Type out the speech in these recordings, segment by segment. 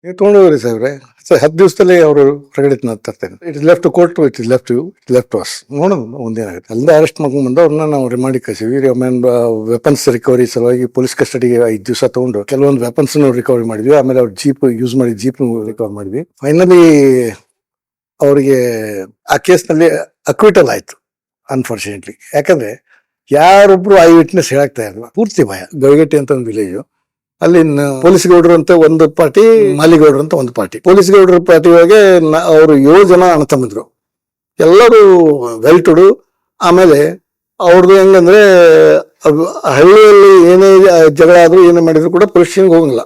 ನೀವು ತೊಗೊಂಡೋಗ್ರಿ ಸಾಹೇಬ್ರೆ. 10 ದಿವಸದಲ್ಲಿ ಅವರು ಹೊರಗಡೆ ತರ್ತೇನೆ. It is left court, it is left you, it left was. ನೋಡೋಣ ಒಂದೇನಾಗುತ್ತೆ. ಅಲ್ಲಿಂದ ಅರೆಸ್ಟ್ ಮಾಡ್ಕೊಂಡು ಬಂದು ಅವ್ರನ್ನ ನಾವು ರಿಮಾಂಡಿಗೆ ಕಳಿಸಿವಿ. ವೆಪನ್ಸ್ ರಿಕವರಿ ಸಲುವಾಗಿ ಪೊಲೀಸ್ ಕಸ್ಟಡಿಗೆ 5 ದಿವಸ ತಗೊಂಡು ಕೆಲವೊಂದು ವೆಪನ್ಸ್ ರಿಕವರಿ ಮಾಡಿದ್ವಿ. ಆಮೇಲೆ ಅವ್ರ ಜೀಪ್ ಯೂಸ್ ಮಾಡಿ ಜೀಪ್ ರಿಕವರ್ ಮಾಡಿದ್ವಿ. ಫೈನಲಿ ಅವರಿಗೆ ಆ ಕೇಸ್ನಲ್ಲಿ ಅಕ್ವಿಟಲ್ ಆಯ್ತು ಅನ್ಫಾರ್ಚುನೇಟ್ಲಿ. ಯಾಕಂದ್ರೆ ಯಾರೊಬ್ರು ಐ ವಿಟ್ನೆಸ್ ಹೇಳಕ್ತಾ ಇರಲಿಲ್ಲ. ಪೂರ್ತಿ ಭಯ. ಗವಿಗಟ್ಟಿ ಅಂತ ಒಂದು ವಿಲೇಜ್, ಅಲ್ಲಿ ಪೊಲೀಸ್ ಗೌಡರು ಅಂತ ಒಂದು ಪಾರ್ಟಿ, ಮಾಲಿಗೌಡರು ಅಂತ ಒಂದು ಪಾರ್ಟಿ. ಪೊಲೀಸ್ ಗೌಡರ ಪಾರ್ಟಿ ಒಳಗೆ ಅವರು 7 ಜನ ಅಣ್ಣ ತಮ್ಮಿದ್ರು, ಎಲ್ಲರೂ ವೆಲ್ ಟು ಡು. ಆಮೇಲೆ ಅವ್ರದ್ದು ಹೆಂಗಂದ್ರೆ ಹಳ್ಳಿಯಲ್ಲಿ ಏನೇ ಜಗಳ ಆದ್ರೂ ಏನೇ ಮಾಡಿದ್ರು ಕೂಡ ಪೊಲೀಸ್ ಸ್ಟೇಷನ್ಗೆ ಹೋಗಂಗಿಲ್ಲ.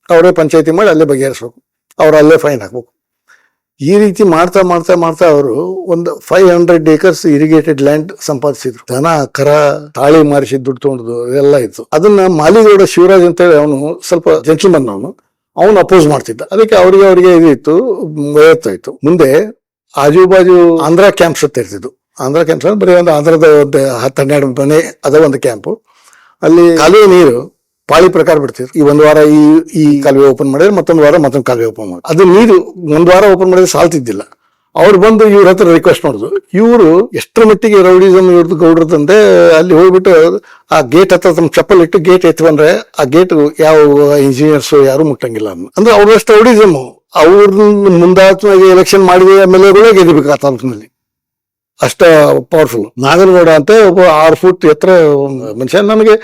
ಅವರೇ ಪಂಚಾಯತಿ ಮಾಡಿ ಅಲ್ಲೇ ಬಗೆಹರಿಸ್ಬೇಕು, ಅವ್ರು ಅಲ್ಲೇ ಫೈನ್ ಹಾಕ್ಬೇಕು. ಈ ರೀತಿ ಮಾಡ್ತಾ ಮಾಡ್ತಾ ಮಾಡ್ತಾ ಅವರು ಒಂದು 500 acres ಇರಿಗೇಟೆಡ್ ಲ್ಯಾಂಡ್ ಸಂಪಾದಿಸಿದ್ರು. ದನ ಕರ ತಾಳಿ ಮಾರಿಸಿ ದುಡ್ಡು ತಗೊಂಡು ಎಲ್ಲ ಇತ್ತು. ಅದನ್ನ ಮಾಲಿಗೌಡ ಶಿವರಾಜ್ ಅಂತ ಹೇಳಿ ಅವನು ಸ್ವಲ್ಪ ಜೆಂಟ್ಲ್ಮನ್, ಅವನು ಅಪೋಸ್ ಮಾಡ್ತಿದ್ದ. ಅದಕ್ಕೆ ಅವರಿಗೆ ಇದಿತ್ತು, ವಯತ್ತಾಯ್ತು. ಮುಂದೆ ಆಜು ಬಾಜು ಆಂಧ್ರ ಕ್ಯಾಂಪ್ಸ್ ಅಂತ ಇರ್ತಿದ್ವು. ಆಂಧ್ರ ಕ್ಯಾಂಪ್ಸ್ ಅಂದ್ರೆ ಬರೀ ಒಂದು ಆಂಧ್ರದ ಒಂದು 10-12 ಮನೆ ಅದ ಒಂದು ಕ್ಯಾಂಪು. ಅಲ್ಲಿ ಕಾಲುವೆ ನೀರು ಪಾಳಿ ಪ್ರಕಾರ ಬಿಡ್ತಿದ್ರು. ಈ ಒಂದು ವಾರ ಈ ಕಾಲುವೆ ಓಪನ್ ಮಾಡಿದ್ರೆ ಮತ್ತೊಂದು ವಾರ ಮತ್ತೊಂದು ಕಾಲುವೆ ಓಪನ್ ಮಾಡಿ, ಅದು ನೀರು ಒಂದು ವಾರ ಓಪನ್ ಮಾಡಿದ್ರೆ ಸಾಲ್ತಿದ್ದಿಲ್ಲ. ಅವ್ರು ಬಂದು ಇವ್ರ ಹತ್ರ ರಿಕ್ವೆಸ್ಟ್ ಮಾಡಿದ್ರು. ಇವರು ಎಷ್ಟರ ಮಟ್ಟಿಗೆ ರೌಡಿಸಮ್ ಇವ್ರದ್ದು ಗೌಡ್ರದಂತೆ ಅಲ್ಲಿ ಹೋಗ್ಬಿಟ್ಟು ಆ ಗೇಟ್ ಹತ್ರ ತಮ್ಮ ಚಪ್ಪಲ್ ಇಟ್ಟು ಗೇಟ್ ಎತ್ತಿ ಬಂದ್ರೆ ಆ ಗೇಟ್ ಯಾವ ಇಂಜಿನಿಯರ್ಸ್ ಯಾರು ಮುಟ್ಟಂಗಿಲ್ಲ ಅಂದ್ರೆ ಅವ್ರಷ್ಟು ರೌಡಿಸಮ್. ಅವ್ರ ಮುಂದಾತ್ಮಾಗಿ ಎಲೆಕ್ಷನ್ ಮಾಡಿದ ಆಮೇಲೆ ಗೆದಿಬೇಕು ಆ ತಾಲೂಕಿನಲ್ಲಿ, ಅಷ್ಟ ಪವರ್ಫುಲ್. ನಾಗನಗೌಡ ಅಂತ ಒಬ್ಬ 6 ಫೂಟ್ ಎತ್ತರ ಮನುಷ್ಯ. ನನಗೆ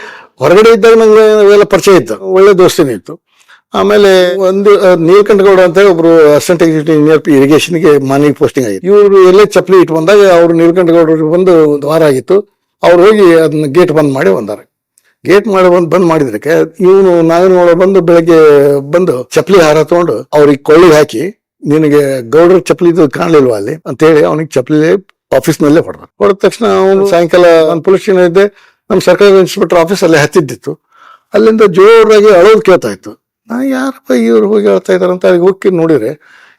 ಹೊರಗಡೆ ಇದ್ದಾಗ ನಂಗೆ ಅವೆಲ್ಲ ಪರಿಚಯ ಇತ್ತು, ಒಳ್ಳೆ ದೋಸ್ತಿನೇ ಇತ್ತು. ಆಮೇಲೆ ಒಂದು ನೀಲಕಂಠಗೌಡ ಅಂತ ಒಬ್ರು ಅಸಿಸ್ಟೆಂಟ್ ಎಕ್ಸಿಕ್ಯೂಟಿವ್ ಇಂಜಿನಿಯರ್ ಇರಿಗೇಷನ್ಗೆ ಮಾನಿಗೆ ಪೋಸ್ಟಿಂಗ್ ಆಗಿತ್ತು. ಇವರು ಎಲ್ಲೇ ಚಪ್ಪಲಿ ಇಟ್ಟು ಬಂದಾಗ ಅವ್ರು ನೀಲಕಂಠಗೌಡರು ಬಂದು ಒಂದು ವಾರ ಆಗಿತ್ತು. ಅವ್ರು ಹೋಗಿ ಅದನ್ನ ಗೇಟ್ ಬಂದ್ ಮಾಡಿ ಬಂದಾರೆ. ಗೇಟ್ ಮಾಡಿ ಬಂದ್ ಮಾಡಿದ್ರಕ್ಕೆ ಇವನು ನಾಗನಗೌಡ ಬಂದು ಬೆಳಗ್ಗೆ ಬಂದು ಚಪ್ಪಲಿ ಹಾರ ತಗೊಂಡು ಅವ್ರಿಗೆ ಕೊಳ್ಳಿಗೆ ಹಾಕಿ, ನಿನಗೆ ಗೌಡ್ರ ಚಪ್ಪಲಿದು ಕಾಣ್ಲಿಲ್ವಾ ಅಲ್ಲಿ ಅಂತ ಹೇಳಿ ಅವನಿಗೆ ಚಪ್ಪಲಿ ಆಫೀಸ್ನಲ್ಲೇ ಹೊಡೆದ ತಕ್ಷಣ ಅವನು ಸಾಯಂಕಾಲ ಒಂದು ಪೊಲೀಸ್ ಸ್ಟೇಷನ್ ಇದ್ದೆ, ನಮ್ಮ ಸರ್ಕಾರಿ ಇನ್ಸ್ಪೆಕ್ಟರ್ ಆಫೀಸ್ ಅಲ್ಲೇ ಹತ್ತಿದ್ದಿತ್ತು. ಅಲ್ಲಿಂದ ಜೋರಾಗಿ ಅಳೋದು ಕೇಳ್ತಾ ಇತ್ತು. ನಾ ಯಾರಪ್ಪ ಇವ್ರು ಹೋಗಿ ಅಳ್ತಾ ಇದಾರೆ ಅಂತ ಅಲ್ಲಿ ಹೋಗಿ ನೋಡಿದ್ರೆ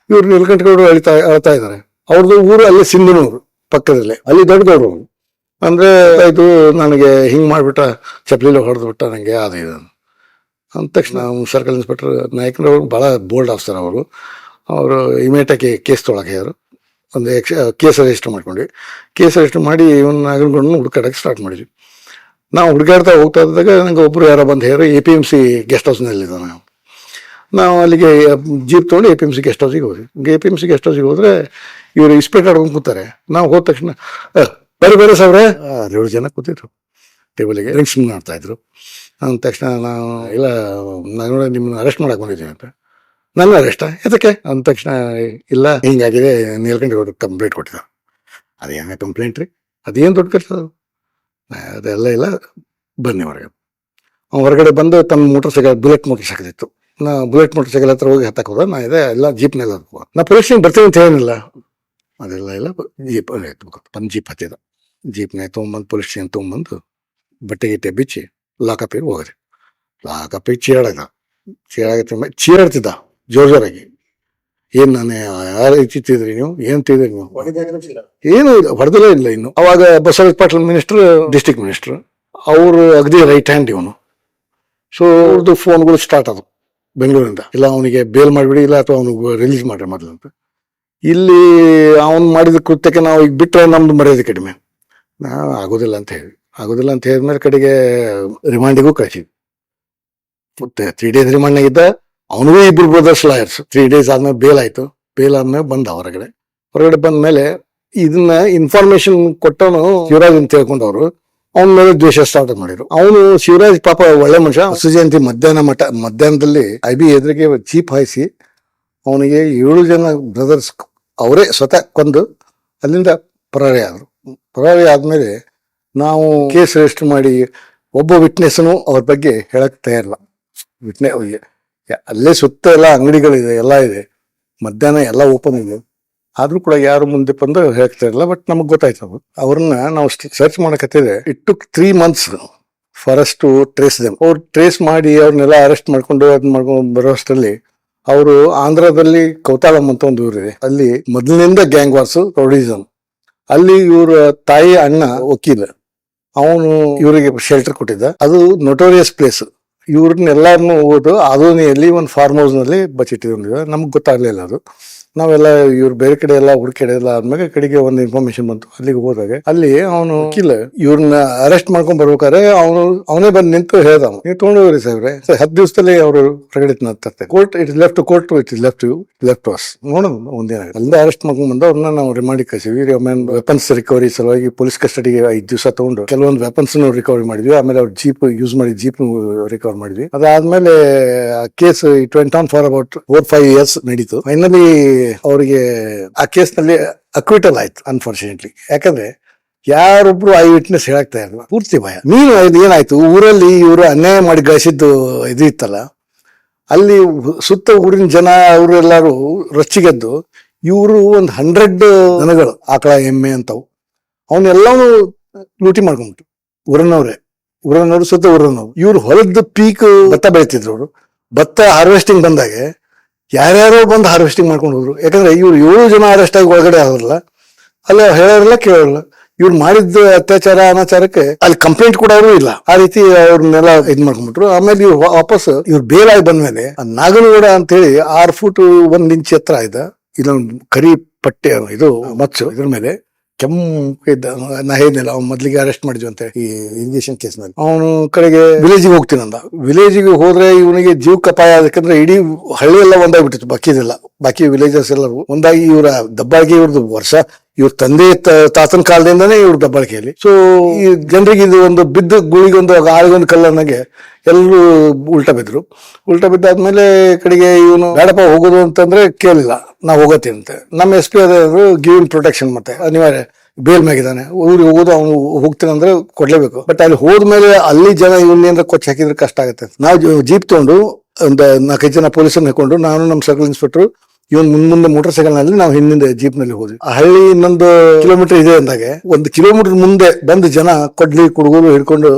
ಇವ್ರು ನೀಲಕಂಠಗೌಡರು ಅಳ್ತಾ ಇದಾರೆ. ಅವ್ರದ್ದು ಊರು ಅಲ್ಲೇ ಸಿಂಧನೂರು ಪಕ್ಕದಲ್ಲೇ, ಅಲ್ಲಿ ದೊಡ್ಡ ಗೌಡರು. ಅಂದ್ರೆ ಆಯ್ತು, ನನಗೆ ಹಿಂಗ್ ಮಾಡ್ಬಿಟ್ಟ, ಚಪ್ಪಲಿಲ್ಲ ಹೊಡೆದು ಬಿಟ್ಟ, ನಂಗೆ ಅದು ಇದು ಅಂದ ತಕ್ಷಣ ಸರ್ಕಲ್ ಇನ್ಸ್ಪೆಕ್ಟರ್ ನಾಯಕನವ್ರು ಬಹಳ ಬೋಲ್ಡ್ ಆಫೀಸರ್ ಅವರು ಇಮಿಡಿಯೇಟಾಗಿ ಕೇಸ್ ತೊಗೊಳಕಿದ್ರು. ಒಂದು ಕೇಸ್ ರಿಜಿಸ್ಟರ್ ಮಾಡ್ಕೊಂಡ್ವಿ. ಕೇಸ್ ರಿಜಿಸ್ಟರ್ ಮಾಡಿ ಇವನ್ನ ನಾಗನಗೌಡನ ಹುಡುಕಾಡಕ್ಕೆ ಸ್ಟಾರ್ಟ್ ಮಾಡಿದ್ವಿ. ನಾವು ಹುಡುಕಾಡ್ತಾ ಹೋಗ್ತಾ ಇದ್ದಾಗ ನಂಗೆ ಒಬ್ರು ಯಾರೋ ಬಂದು ಹೇಳಿ APMC ಗೆಸ್ಟ್ ಹೌಸ್ನಲ್ಲಿದ್ದ. ನಾವು ಅಲ್ಲಿಗೆ ಜೀಪ್ ತೊಗೊಂಡು APMC ಗೆಸ್ಟ್ ಹೌಸಿಗೆ ಹೋದ್ವಿ. APMC ಗೆಸ್ಟ್ ಹೌಸಿಗೆ ಹೋದ್ರೆ ಇವರು ಇಸ್ಪೇಟ್ ಆಡ್ಕೊಂಡು ಕೂತಾರೆ. ನಾವು ಹೋದ ತಕ್ಷಣ ಬೇರೆ ಸಾವಿರ 7 ಜನ ಕೂತಿದ್ರು ಟೇಬಲಿಗೆ, ಡ್ರಿಂಕ್ಸ್ ಮಾಡ್ತಾ ಇದ್ರು. ಅಂದ ತಕ್ಷಣ ನಾವು ಇಲ್ಲ ನಾನು ನಿಮ್ಮನ್ನ ಅರೆಸ್ಟ್ ಮಾಡಕ್ಕೆ ಬಂದಿದ್ದೀವಿ ಅಂತ. ನನ್ನ ಅರೆಷ್ಟ ಎದಕ್ಕೆ ಅಂದ ತಕ್ಷಣ ಇಲ್ಲ ಹಿಂಗಾಗಿದೆ ನೀಲಕಂಠಗೌಡರು ಕಂಪ್ಲೇಂಟ್ ಕೊಟ್ಟಿದ್ದಾರೆ. ಅದೇನ ಕಂಪ್ಲೇಂಟ್ ರೀ, ಅದೇನು ದೊಡ್ಡ ಕೆಲಸ ಅದೆಲ್ಲ ಇಲ್ಲ, ಬನ್ನಿ ಹೊರಗೆ. ಹೊರಗಡೆ ಬಂದು ತಮ್ಮ motor cycle bullet motor cycle ಇತ್ತು. ನಾ ಬುಲೆಟ್ ಮೋಟರ್ ಸೈಕಲ್ ಹತ್ರ ಹೋಗಿ ಹತ್ತಕ್ಕೆ ಹೋದ. ನಾ ಇದೆ ಎಲ್ಲ ಜೀಪ್ನೆಲ್ಲ ನಾ ಪೊಲೀಸ್ ಸ್ಟೇಷನ್ ಬರ್ತೀನಿ ಅಂತ ಏನಿಲ್ಲ, ಅದೆಲ್ಲ ಇಲ್ಲ, ಜೀಪ್ ಬಂದು ಜೀಪ್ ಹತ್ತಿದ. ಜೀಪ್ನ ತೊಗೊಂಬಂದು ಪೊಲೀಸ್ ಸ್ಟೇಷನ್ ತೊಗೊಂಬಂದು ಬಟ್ಟೆ ಗಿಟ್ಟೆ ಬಿಚ್ಚಿ ಲಾಕಪ್ಪಿಗೆ ಹೋಗ್ರಿ. ಲಾಕಪ್ಪಿಗೆ ಚೀರಾಡ್ತಿದ್ದ ಜೋರಾಗಿ. ಏನ್ ನಾನು ಯಾರು ಇಚ್ಚಿದ್ರಿ ನೀವು, ಏನ್ ತಿದ್ರಿ ನೀವು, ಏನು ಹೊಡೆದಲೇ ಇಲ್ಲ. ಇನ್ನು ಅವಾಗ Basavaraj Patil minister, district minister, ಅವರು ಅಗದಿ ರೈಟ್ ಹ್ಯಾಂಡ್ ಇವನು. ಸೊ ಅವ್ರದ್ದು ಫೋನ್ಗಳು ಸ್ಟಾರ್ಟ್ ಆದವು ಬೆಂಗಳೂರಿಂದ. ಇಲ್ಲ ಅವನಿಗೆ ಬೇಲ್ ಮಾಡಿಬಿಡಿ, ಇಲ್ಲ ಅಥವಾ ಅವನಿಗೆ ರಿಲೀಸ್ ಮಾಡ್ರಿ ಮೊದಲು ಅಂತ. ಇಲ್ಲಿ ಅವನು ಮಾಡಿದ ಕೃತ್ಯಕ್ಕೆ ನಾವು ಈಗ ಬಿಟ್ಟರೆ ನಮ್ದು ಮರ್ಯಾದೆ ಕಡಿಮೆ. ಆಗೋದಿಲ್ಲ ಅಂತ ಹೇಳಿದ್ಮೇಲೆ ಕಡೆಗೆ ರಿಮಾಂಡಿಗೂ ಕಳಿಸಿದ್ವಿ. ಮತ್ತೆ 3 days ರಿಮಾಂಡ್ನಾಗಿದ್ದ. ಅವನಿಗೂ 2 ಬ್ರದರ್ಸ್ ಲಾಯರ್ಸ್. 3 days ಆದ್ಮೇಲೆ ಬೇಲ್ ಆಯ್ತು. ಬೇಲ್ ಆದ್ಮೇಲೆ ಬಂದ ಹೊರಗಡೆ ಬಂದ ಮೇಲೆ ಇದನ್ನ ಇನ್ಫಾರ್ಮೇಶನ್ ಕೊಟ್ಟವನು ಶಿವರಾಜ್ ಅಂತ ಹೇಳ್ಕೊಂಡವ್ರು ಅವನ ಮೇಲೆ ದ್ವೇಷ ಸ್ಟಾರ್ಟ್ ಮಾಡಿದ್ರು. ಅವನು ಶಿವರಾಜ್ ಪಾಪ ಒಳ್ಳೆ ಮನುಷ್ಯ. ಜಯಂತಿ ಮಧ್ಯಾಹ್ನದಲ್ಲಿ IB ಎದುರಿಗೆ ಜೀಪ್ ಹಾಯಿಸಿ ಅವನಿಗೆ 7 ಜನ ಬ್ರದರ್ಸ್ ಅವರೇ ಸ್ವತಃ ಕೊಂದು ಅಲ್ಲಿಂದ ಪರಾರಿ ಆದ್ಮೇಲೆ ನಾವು ಕೇಸ್ ರಿಜಿಸ್ಟರ್ ಮಾಡಿ ಒಬ್ಬ ವಿಟ್ನೆಸ್ನು ಅವ್ರ ಬಗ್ಗೆ ಹೇಳಕ್ ತಯಾರಿಲ್ಲ. ಅಲ್ಲೇ ಸುತ್ತ ಎಲ್ಲ ಅಂಗಡಿಗಳಿದೆ, ಎಲ್ಲ ಇದೆ, ಮಧ್ಯಾಹ್ನ ಎಲ್ಲ ಓಪನ್ ಇದೆ. ಆದ್ರೂ ಕೂಡ ಯಾರು ಮುಂದೆ ಬಂದು ಹೇಳ್ತಾ ಇರಲಿಲ್ಲ. ಬಟ್ ನಮಗ್ ಗೊತ್ತಾಯ್ತು ಅವ್ರನ್ನ ನಾವು ಸರ್ಚ್ ಮಾಡಕತ್ತಿದ್ರೆ. It took 3 months for us to trace them. ಅವ್ರು ಟ್ರೇಸ್ ಮಾಡಿ ಅವ್ರನ್ನೆಲ್ಲ ಅರೆಸ್ಟ್ ಮಾಡ್ಕೊಂಡು ಬರೋ ಅಷ್ಟರಲ್ಲಿ ಅವರು ಆಂಧ್ರದಲ್ಲಿ ಕೌತಾಳಂ ಅಂತ ಒಂದು ಊರಿದೆ, ಅಲ್ಲಿ ಮೊದಲಿನಿಂದ ಗ್ಯಾಂಗ್ ವಾರ್ಸ್, ರೌಡಿಸಮ್. ಅಲ್ಲಿ ಇವ್ರ ತಾಯಿ ಅಣ್ಣ ವಕೀಲ, ಅವನು ಇವರಿಗೆ ಶೆಲ್ಟರ್ ಕೊಟ್ಟಿದ್ದ. ಅದು ನೊಟೋರಿಯಸ್ ಪ್ಲೇಸ್. ಇವ್ರನ್ನೆಲ್ಲರನ್ನೂ ಓದು ಅದೋನಿಯಲ್ಲಿ ಒಂದು ಫಾರ್ಮ್ ಹೌಸ್ನಲ್ಲಿ ಬಚ್ಚಿಟ್ಟಿದ್ರು. ನಮ್ಗೆ ಗೊತ್ತಾಗ್ಲಿಲ್ಲ ಅದು. ನಾವೆಲ್ಲ ಇವ್ರು ಬೇರೆ ಕಡೆ ಎಲ್ಲ ಹುಡುಕಡೆ ಎಲ್ಲ ಆದ್ಮೇಲೆ ಕಡೆಗೆ ಒಂದು ಇನ್ಫಾರ್ಮೇಶನ್ ಬಂತು. ಅಲ್ಲಿಗೆ ಹೋದಾಗ ಅಲ್ಲಿ ಅವನು ವಕೀಲ ಇವ್ರನ್ನ ಅರೆಸ್ಟ್ ಮಾಡ್ಕೊಂಡ್ ಬರ್ಬೇಕಾದ್ರೆ ಅವನೇ ಬಂದು ನಿಂತು ಹೇಳ್ದ, ನೀವು ತಗೊಂಡೋಗ್ರಿ ಸಾಹೇಬ್ರೆ, 10 ದಿವಸದಲ್ಲಿ ಅವರು ಹೊರಗಡೆ ತರ್ತಾರೆ. Court it left court it left was ನೋಡೋದು ಒಂದೇನ ಅಲ್ಲಿಂದ ಅರೆಸ್ಟ್ ಮಾಡ್ಕೊಂಡ್ ಬಂದು ಅವ್ರನ್ನ ನಾವು ರಿಮಾಂಡ್ ಕಳಿಸಿವಿ. ವೆಪನ್ಸ್ ರಿಕವರಿ ಸಲುವಾಗಿ ಪೊಲೀಸ್ ಕಸ್ಟಡಿಗೆ 5 ದಿವಸ ತಗೊಂಡು ಕೆಲವೊಂದು ವೆಪನ್ಸ್ ರಿಕವರಿ ಮಾಡಿದ್ವಿ. ಆಮೇಲೆ ಅವ್ರ ಜೀಪ್ ಯೂಸ್ ಮಾಡಿ ಜೀಪ್ ರಿಕವರ್ ಮಾಡಿದ್ವಿ. ಅದಾದ್ಮೇಲೆ case it went on for about 4-5 years ನಡೀತು. ಫೈನಲಿ ಅವರಿಗೆ ಆ ಕೇಸ್ನಲ್ಲಿ ಅಕ್ವಿಟಲ್ ಆಯ್ತು ಅನ್ಫಾರ್ಚುನೇಟ್ಲಿ. ಯಾಕಂದ್ರೆ ಯಾರೊಬ್ರು ಐ ವಿಟ್ನೆಸ್ ಹೇಳಕ್ತಾ ಇರಲ್ಲ, ಪೂರ್ತಿ ಭಯ. ನೀನು ಏನಾಯ್ತು ಊರಲ್ಲಿ ಇವರು ಅನ್ಯಾಯ ಮಾಡಿ ಗಳಿಸಿದ್ದು ಇದು ಇತ್ತಲ್ಲ, ಅಲ್ಲಿ ಸುತ್ತ ಊರಿನ ಜನ ಅವರೆಲ್ಲರೂ ರೊಚ್ಚಿಗೆದ್ದು ಇವರು ಒಂದು 100 ದನಗಳು ಆಕಳ ಎಮ್ಮೆ ಅಂತವು ಅವನ್ನೆಲ್ಲವೂ ಲೂಟಿ ಮಾಡ್ಕೊಂಡ್ಬಿಟ್ಟು ಊರನ್ನವರು ಸುತ್ತ ಊರನ್ನವರು. ಇವ್ರು ಹೊಲದ ಪೀಕ್ ಭತ್ತ ಬೆಳಿತಿದ್ರು. ಅವರು ಭತ್ತ ಹಾರ್ವೆಸ್ಟಿಂಗ್ ಬಂದಾಗ ಯಾರ್ಯಾರೋ ಬಂದು ಹಾರ್ವೆಸ್ಟಿಂಗ್ ಮಾಡ್ಕೊಂಡು ಹೋದ್ರು. ಯಾಕಂದ್ರೆ ಇವ್ರು 7 ಜನ ಅರೆಸ್ಟ್ ಆಗಿ ಒಳಗಡೆ ಆದ್ರಲ್ಲ, ಅಲ್ಲಿ ಹೇಳೋರಿಲ್ಲ ಕೇಳೋರಿಲ್ಲ. ಇವ್ರು ಮಾಡಿದ ಅತ್ಯಾಚಾರ ಅನಾಚಾರಕ್ಕೆ ಅಲ್ಲಿ ಕಂಪ್ಲೇಂಟ್ ಕೊಡೋರು ಇಲ್ಲ. ಆ ರೀತಿ ಅವ್ರನ್ನೆಲ್ಲ ಇದ್ ಮಾಡ್ಕೊಂಡ್ಬಿಟ್ರು. ಆಮೇಲೆ ಇವ್ರು ವಾಪಸ್ ಇವ್ರು ಬೇಲಾಗಿ ಬಂದ್ಮೇಲೆ ನಾಗನಗೌಡ ಅಂತ ಹೇಳಿ 6 ಫೂಟ್ 1 ಇಂಚ್ ಎತ್ತರ ಇದ್ದ. ಇದೊಂದು ಕರಿ ಪಟ್ಟೆ ಇದು ಮಚ್ಚು ಇದ್ರ ಮೇಲೆ ಕೆಂಪು ಇದ್ದ. ನಾ ಹೇಳಿದ್ನಲ್ಲ ಅವ್ನು ಮೊದ್ಲಿಗೆ ಅರೆಸ್ಟ್ ಮಾಡಿದ್ವಿ ಅಂತ ಈ ಇರಿಗೇಷನ್ ಕೇಸ್ ನಲ್ಲಿ. ಅವನು ಕಡೆಗೆ ವಿಲೇಜಿಗೆ ಹೋಗ್ತೀನಂದ. ವಿಲೇಜಿಗೆ ಹೋದ್ರೆ ಇವನಿಗೆ ಜೀವಕ್ಕೆ ಅಪಾಯ. ಅದಕ್ಕಂದ್ರೆ ಇಡೀ ಹಳ್ಳಿ ಎಲ್ಲ ಒಂದಾಗ್ಬಿಟ್ಟಿತ್ತು, ಬಾಕಿ ವಿಲೇಜರ್ಸ್ ಎಲ್ಲರೂ ಒಂದಾಗಿ ಇವರ ದಬ್ಬಾಳಿಕೆ. ಇವ್ರದ್ದು ವರ್ಷ ಇವ್ರ ತಂದೆ ತಾತನ ಕಾಲದಿಂದಾನೇ ಇವ್ರ ದಬ್ಬಾಳಿಕೆಯಲ್ಲಿ. ಸೊ ಈ ಜನರಿಗೆ ಇದು ಒಂದು ಬಿದ್ದು ಗುಳಿಗೊಂದು ಆಳಿಗೊಂದು ಕಲ್ಲನ್ನಾಗೆ ಎಲ್ಲರೂ ಉಲ್ಟಾ ಬಿದ್ದಾದ್ಮೇಲೆ ಕಡೆಗೆ ಇವನು ಬೇಡಪ್ಪ ಹೋಗೋದು ಅಂತಂದ್ರೆ ಕೇಳಿಲ್ಲ, ನಾವು ಹೋಗತ್ತೀನಿ ಅಂತ. ನಮ್ಮ SP ಅದಾದ್ರು ಗಿವ್ ಪ್ರೊಟೆಕ್ಷನ್, ಮತ್ತೆ ಅನಿವಾರ್ಯ ಬೇಲ್ ಮ್ಯಾಗಿದ್ದಾನೆ, ಊರಿಗೆ ಹೋಗೋದು ಅವನು ಹೋಗ್ತೀನಿ ಅಂದ್ರೆ ಕೊಡ್ಲೇಬೇಕು. ಬಟ್ ಅಲ್ಲಿ ಹೋದ್ಮೇಲೆ ಅಲ್ಲಿ ಜನ ಇವನ್ನೇಂದ್ರ ಕೊಚ್ಚಿ ಹಾಕಿದ್ರೆ ಕಷ್ಟ ಆಗುತ್ತೆ. ನಾವು ಜೀಪ್ ತಗೊಂಡು ಒಂದು 4-5 ಜನ ಪೊಲೀಸನ್ನ ಹಾಕೊಂಡು ನಾನು ನಮ್ಮ ಸರ್ಕಲ್ ಇನ್ಸ್ಪೆಕ್ಟರ್ ಇವನ್ ಮುಂದೆ ಮೋಟರ್ ಸೈಕಲ್ ನಲ್ಲಿ ನಾವು ಹಿಂದಿಂದ ಜೀಪ್ ನಲ್ಲಿ ಹೋದ್ವಿ. ಆ ಹಳ್ಳಿ ಇನ್ನೊಂದು ಕಿಲೋಮೀಟರ್ ಇದೆ ಅಂದಾಗೆ 1 ಕಿಲೋಮೀಟರ್ ಮುಂದೆ ಬಂದು ಜನ ಕೊಡ್ಲಿ ಕುಡುಗೋಲು ಹಿಡ್ಕೊಂಡು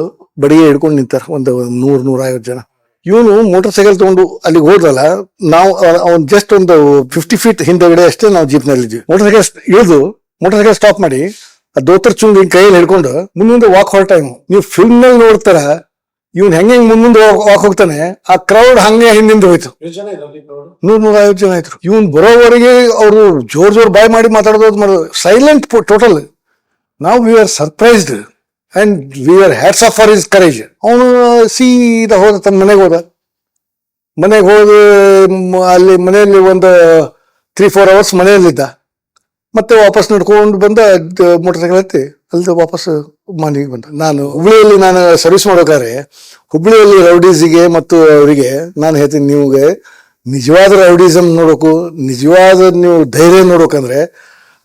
ಬಡಿಗೆ ಹಿಡ್ಕೊಂಡು ನಿಂತಾರ. ಒಂದು 100-150 ಜನ. ಇವನು ಮೋಟರ್ ಸೈಕಲ್ ತಗೊಂಡು ಅಲ್ಲಿಗೆ ಹೋದ್ರಲ್ಲ, ನಾವು ಅವ್ನು ಜಸ್ಟ್ ಒಂದು 50 feet ಹಿಂದೆಗಡೆ ಅಷ್ಟೇ ನಾವು ಜೀಪ್ ನಲ್ಲಿ ಇದ್ವಿ. ಮೋಟರ್ ಸೈಕಲ್ ಸ್ಟಾಪ್ ಮಾಡಿ ಆ ದೋತ್ರ ಚುಂಗ್ ಕೈಯಲ್ಲಿ ಹಿಡ್ಕೊಂಡು ಮುಂದೆ ವಾಕ್ ಹೊರ ಟೈಮ್ ನೀವು ಫಿಲ್ಮ್ ನಲ್ಲಿ ನೋಡ್ತಾರ ಇವ್ನು ಹೆಂಗೆ ಮುಂದೆ ವಾಕ್ ಹೋಗ್ತಾನೆ. ಆ ಕ್ರೌಡ್ ಹಂಗೆ ಹಿಂದಿಂದ ಹೋಯ್ತು. 100-150 ಜನ ಆಯ್ತು. ಇವನ್ ಬರೋವರೆಗೆ ಅವರು ಜೋರ್ ಬಾಯ್ ಮಾಡಿ ಮಾತಾಡೋದು ಸೈಲೆಂಟ್ ಟೋಟಲ್. ನಾವು we are surprised and we are hats off for his courage. ಅವನು ಸೀದಾ ಹೋದ, ತನ್ನ ಮನೆಗೆ ಹೋದ ಅಲ್ಲಿ ಮನೆಯಲ್ಲಿ ಒಂದು 3-4 hours ಮನೆಯಲ್ಲಿದ್ದ. ಮತ್ತೆ ವಾಪಸ್ ನಡ್ಕೊಂಡು ಬಂದ ಮೋಟರ್ ಸೈಕಲ್ ಹತ್ತಿ ಅಲ್ಲಿಂದ ವಾಪಸ್ ಮನೆಗೆ ಬಂದ. ನಾನು ಹುಬ್ಳಿಯಲ್ಲಿ ಸರ್ವಿಸ್ ಮಾಡೋಕಾರೆ ಹುಬ್ಳಿಯಲ್ಲಿ ರೌಡೀಸಿಗೆ ಮತ್ತು ಅವರಿಗೆ ನಾನು ಹೇಳ್ತೀನಿ, ನಿಮ್ಗೆ ನಿಜವಾದ ರೌಡಿಸಮ್ ನೋಡೋಕು, ನಿಜವಾದ ನೀವು ಧೈರ್ಯ ನೋಡೋಕಂದ್ರೆ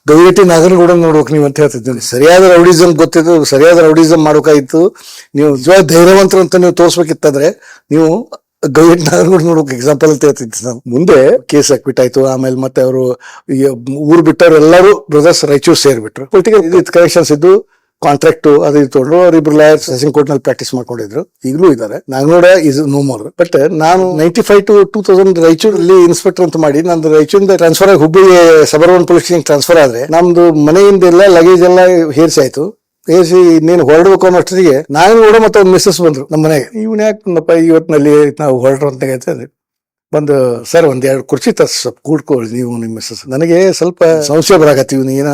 ಗವಿಗಟ್ಟಿ ನಾಗನಗೌಡ ನೋಡ್ಬೇಕು ನೀವು ಅಂತ ಹೇಳ್ತಿದ್ದೀನಿ. ಸರಿಯಾದ ರೌಡಿಸಮ್ ಗೊತ್ತಿದ್ದು, ಸರಿಯಾದ ರೌಡಿಸಮ್ ಮಾಡೋಕಾಗಿತ್ತು. ನೀವು ನಿಜವಾದ ಧೈರ್ಯವಂತರು ಅಂತ ನೀವು ತೋರ್ಸ್ಬೇಕಿತ್ತಾದ್ರೆ ನೀವು ಗವಿಗಟ್ಟಿ ನಾಗನಗೌಡ ನೋಡ್ಬೇಕು ಎಕ್ಸಾಂಪಲ್ ಅಂತ ಹೇಳ್ತಿದ್ದೆ ನಾನು. ಮುಂದೆ ಕೇಸ್ ಅಕ್ವಿಟ್ ಆಯ್ತು. ಆಮೇಲೆ ಮತ್ತೆ ಅವರು ಊರು ಬಿಟ್ಟವ್ರು ಎಲ್ಲರೂ ಬ್ರದರ್ಸ್ ರಾಯಚೂರು ಸೇರ್ಬಿಟ್ರು. ಪೊಲಿಟಿಕಲ್ ಕನೆಕ್ಷನ್ಸ್ ಇದ್ದು ಕಾಂಟ್ರಾಕ್ಟ್ ಅದು ತೊಗೊಂಡ್ರು. ಅವರಿಬ್ರು ಲಾಯರ್ಸ್ ಸೆಷನ್ ಕೋರ್ಟ್ ನಲ್ಲಿ ಪ್ರಾಕ್ಟೀಸ್ ಮಾಡ್ಕೊಂಡಿದ್ರು, ಈಗಲೂ ಇದ್ದಾರೆ. Naganagouda is no more. But ನಾನು 95 to 2000 ರಾಯಚೂರಲ್ಲಿ ಇನ್ಸ್ಪೆಕ್ಟರ್ ಅಂತ ಮಾಡಿ ನಂದು ರಾಯಚೂರಿಂದ ಟ್ರಾನ್ಸ್ಫರ್ ಆಗಿ Hubballi suburban police station transfer ಆದ್ರೆ ನಮ್ದು ಮನೆಯಿಂದ ಎಲ್ಲ ಲಗೇಜ್ ಎಲ್ಲ ಹೇರಿಸಿ ಆಯ್ತು. ಹೇರಿಸಿ ಇನ್ನೇನು ಹೊರಡ್ಬೇಕು ಅನ್ನೋಷ್ಟಿಗೆ ನಾಗನಗೌಡ ಮತ್ತೆ ಒಂದು ಮಿಸ್ಸಸ್ ಬಂದ್ರು ನಮ್ಮ ಮನೆಗೆ. ಇವನ್ ಯಾಕಪ್ಪ ಇವತ್ತಿನಲ್ಲಿ ನಾವು ಹೊರಡ್ರು ಅಂತ ಹೇಳ್ತಾರೆ. ಬಂದು ಸರ್ 1-2 ಕುರ್ಚಿ ಸ್ವಲ್ಪ ಕೂಡ್ಕೊಳ್ಳಿ ನೀವು ನಿಮ್ಮ ಮಿಸ್ಸಸ್. ನನಗೆ ಸ್ವಲ್ಪ ಸಂಶಯ ಬರಾಕತ್ತಿ ಇವನು ಏನೋ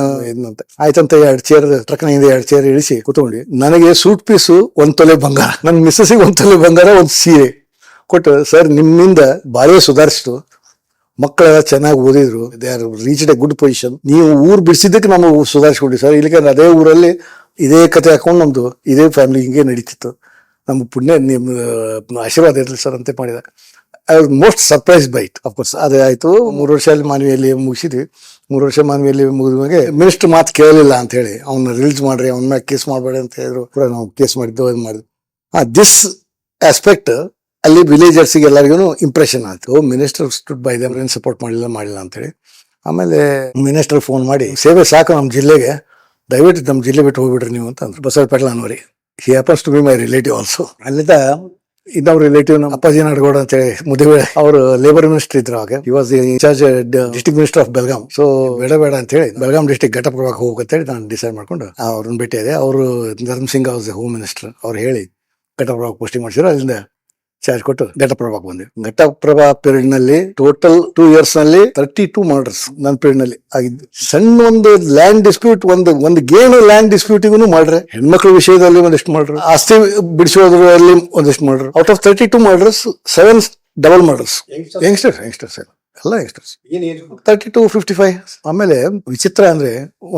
ಅಂತ. ಆಯ್ತಂತ 2 ಚೇರ್ ಟ್ರಕ್ನಿಂದ 2 ಚೇರ್ ಇಳಿಸಿ ಕೂತ್ಕೊಂಡಿ. ನನಗೆ ಸೂಟ್ ಪೀಸು 1 ತೊಲೆ ಬಂಗಾರ, ನನ್ನ ಮಿಸ್ಸಸ್ಗೆ 1 ತೊಲೆ ಬಂಗಾರ, 1 ಸೀರೆ ಕೊಟ್ಟು, ಸರ್ ನಿಮ್ಮಿಂದ ಬಾಳೆ ಸುಧಾರಿಸಿತು, ಮಕ್ಕಳೆಲ್ಲ ಚೆನ್ನಾಗಿ ಓದಿದ್ರು, they are reached A good position. ನೀವು ಊರು ಬಿಡಿಸಿದ್ದಕ್ಕೆ ನಾವು ಸುಧಾರಿಸ್ಕೊಂಡ್ವಿ ಸರ್. ಇಲ್ಲಿಗೆ ಅದೇ ಊರಲ್ಲಿ ಇದೇ ಕತೆ ಹಾಕೊಂಡು ನಮ್ದು ಇದೇ ಫ್ಯಾಮಿಲಿ ಹಿಂಗೆ ನಡೀತಿತ್ತು. ನಮ್ಮ ಪುಣ್ಯ ನಿಮ್ಮ ಆಶೀರ್ವಾದ ಇರಲಿ ಸರ್ ಅಂತ ಮಾಡಿದ. I was most surprise by it. Of course ಅದೇ ಆಯ್ತು. 3 ವರ್ಷ ಅಲ್ಲಿ ಮಾನವಿಯಲ್ಲಿ ಮುಗಿಸಿದ್ವಿ. 3 ವರ್ಷ ಮಾನವಿಯಲ್ಲಿ ಮುಗಿದ್ಮೇಲೆ ಮಿನಿಸ್ಟರ್ ಮಾತು ಕೇಳಲಿಲ್ಲ ಅಂತ ಹೇಳಿ ಅವ್ನ ರಿಲೀಸ್ ಮಾಡ್ರಿ, ಅವನ ಮ್ಯಾಗ ಕೇಸ್ ಮಾಡಬೇಡಿ ಅಂತ ಹೇಳಿದ್ರು. ಕೂಡ ನಾವು ಕೇಸ್ ಮಾಡಿದ್ದು ಇದು ಮಾಡಿದ್ವಿ. ದಿಸ್ ಆಸ್ಪೆಕ್ಟ್ ಅಲ್ಲಿ ವಿಲೇಜರ್ಸ್ಗೆ ಎಲ್ಲರಿಗೂ ಇಂಪ್ರೆಷನ್ ಆಯ್ತು. ಮಿನಿಸ್ಟರ್ ಸ್ಟುಡ್ ಬೈ ದೆಮ್, ಏನ್ ಸಪೋರ್ಟ್ ಮಾಡಿಲ್ಲ ಅಂತ ಹೇಳಿ. ಆಮೇಲೆ ಮಿನಿಸ್ಟರ್ ಫೋನ್ ಮಾಡಿ, ಸೇವೆ ಸಾಕು ನಮ್ಮ ಜಿಲ್ಲೆಗೆ, ದಯವಿಟ್ಟು ನಮ್ಮ ಜಿಲ್ಲೆ ಬಿಟ್ಟು ಹೋಗ್ಬಿಡ್ರಿ ನೀವು ಅಂತ ಅಂದ್ರು. Basavaraj Patil Anwari, he happens to be my relative also. ಅಲ್ಲಿಂದ ಇನ್ನೊಬ್ಬ ರಿಲೇಟಿವ್ ನಮ್ಮ ಅಪ್ಪಾಜಿ ನಾಡಗೌಡ ಅಂತ ಹೇಳಿ ಮುದ್ದೇಬೇಳೆ, ಅವರು ಲೇಬರ್ ಮಿನಿಸ್ಟರ್ ಇದ್ರು ಆಗ. He was in charge district minister of Belgaum. So ಬೇಡ ಅಂತ ಹೇಳಿ ಬೆಳಗಾಂ ಡಿಸ್ಟ್ರಿಕ್ಟ್ ಘಟಪ್ರಭಾಗ ಹೋಗಂತ ಹೇಳಿ ನಾನು ಡಿಸೈಡ್ ಮಾಡ್ಕೊಂಡು ಅವ್ರನ್ನ ಭೇಟಿ ಇದೆ. ಅವರು ಧರ್ಮಸಿಂಗ್ ವಾಸ್ ಹೋಮ್ ಮಿನಿಸ್ಟರ್. ಅವ್ರು ಹೇಳಿ ಘಟಪ್ರಭಾಗ ಪೋಸ್ಟಿಂಗ್ ಮಾಡಿಸಿದ್ರು. ಅಲ್ಲಿಂದ ಚಾರ್ಜ್ ಕೊಟ್ಟು ಘಟಪ್ರಭಾಗ್ ಬಂದೆ. ಘಟಪ್ರಭಾ ಪೀರಿಯಡ್ ನಲ್ಲಿ ಟೋಟಲ್ 2 years ನಲ್ಲಿ 32 ಮರ್ಡರ್ಸ್ ನನ್ನ ಪೀರಿಯಡ್ ನಲ್ಲಿ ಆಗಿದ್ದು. ಸಣ್ಣ ಒಂದು ಲ್ಯಾಂಡ್ ಡಿಸ್ಪ್ಯೂಟ್, ಒಂದು ಗೇಮ್ ಲ್ಯಾಂಡ್ ಡಿಸ್ಪ್ಯೂಟಿಗೂ ಮಾಡ್ರೆ, ಹೆಣ್ಮಕ್ಳ ವಿಷಯದಲ್ಲಿ ಒಂದಿಷ್ಟು ಮಾಡ್ರು, ಆಸ್ತಿ ಬಿಡಿಸೋದ್ರಲ್ಲಿ ಒಂದಿಷ್ಟು ಮಾಡ್ರು. Out of 32 murders 7 double murders. Youngsters ಎಲ್ಲ ಯಂಗ್ಸ್ಟರ್ಸ್ 30 to 55. ಆಮೇಲೆ ವಿಚಿತ್ರ ಅಂದ್ರೆ